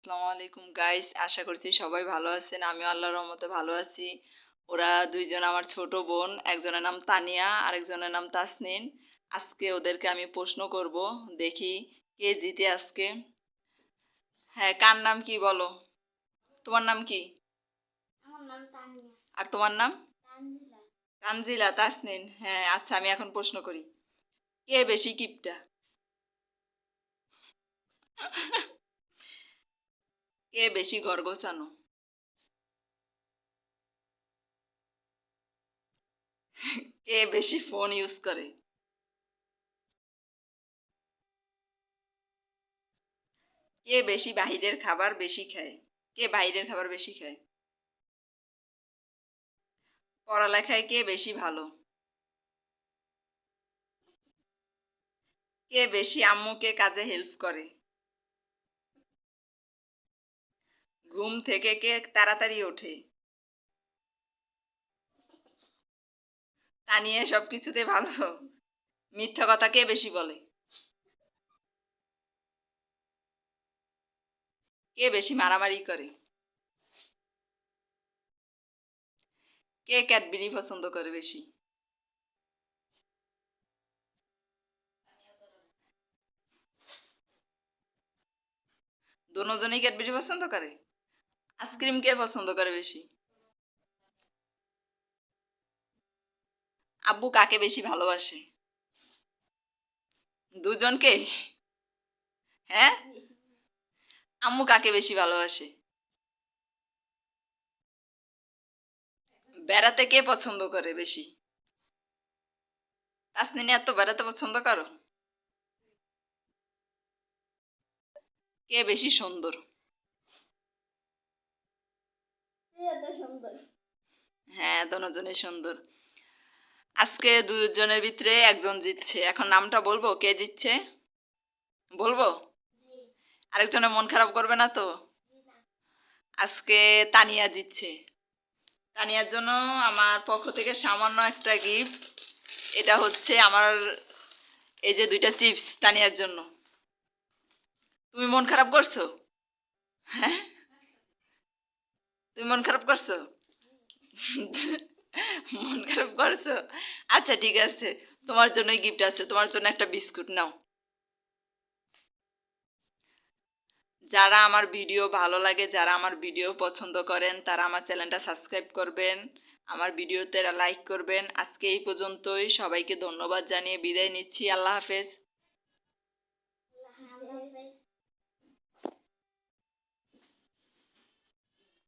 আসসালামু আলাইকুম গাইস, আশা করছি সবাই ভালো আছেন। আমিও আল্লাহর রহমতে ভালো আছি। ওরা দুইজন আমার ছোট বোন, একজনের নাম তানিয়া আর একজনের নাম তাসনিন। আজকে ওদেরকে আমি প্রশ্ন করব, দেখি কে জিতে আজকে। হ্যাঁ, কার নাম কি বলো? তোমার নাম কি? আমার নাম তানিয়া। আর তোমার নাম? তানজিলা। তানজিলা। তাসনিন। হ্যাঁ আচ্ছা, আমি এখন প্রশ্ন করি, কে বেশি কিপটা? কে বেশি ঘর গোছানো? কে বেশি ফোন ইউজ করে? কে বেশি বাহিরের খাবার বেশি খায়? কে বাইরের খাবার বেশি খায়? পড়ালেখায় কে বেশি ভালো? কে বেশি আম্মুকে কাজে হেল্প করে? ঘুম থেকে কে তাড়াতাড়ি ওঠে? তা নিয়ে সব কিছুতে ভালো। মিথ্যা কথা কে বেশি বলে? কে বেশি মারামারি করে? কে ক্যাডবেরি পছন্দ করে বেশি? দুজনেই ক্যাডবেরি পছন্দ করে। আইসক্রিম কে পছন্দ করে বেশি? আব্বু কাকে বেশি ভালোবাসে? দুজনকে। হ্যাঁ, আম্মু কাকে বেশি ভালোবাসে? বেড়াতে কে পছন্দ করে বেশি? তাসনিন, এত বেড়াতে পছন্দ করো? কে বেশি সুন্দর? তুই এত সুন্দর। হ্যাঁ, দুজনেই সুন্দর। আজকে দুজনের ভিতরে একজন জিতছে। এখন নামটা বলবো কে জিতছে? বলবো? জি। আরেকজনের মন খারাপ করবে না তো? জি না। আজকে তানিয়া জিতছে। তানিয়ার জন্য আমার পক্ষ থেকে সামান্য একটা গিফট। এটা হচ্ছে আমার এই যে দুইটা চিপস তানিয়ার জন্য। তুমি মন খারাপ করছো? হ্যাঁ, তুমি মন খারাপ করছো? মন খারাপ করছো? আচ্ছা ঠিক আছে, তোমার জন্যই গিফট আছে, তোমার জন্য একটা বিস্কুট নাও। যারা আমার ভিডিও ভালো লাগে, যারা আমার ভিডিও পছন্দ করেন, তারা আমার চ্যানেলটা সাবস্ক্রাইব করবেন, আমার ভিডিওতে লাইক করবেন। আজকে এই পর্যন্তই, সবাইকে ধন্যবাদ জানিয়ে বিদায় নিচ্ছি। আল্লাহ হাফেজ।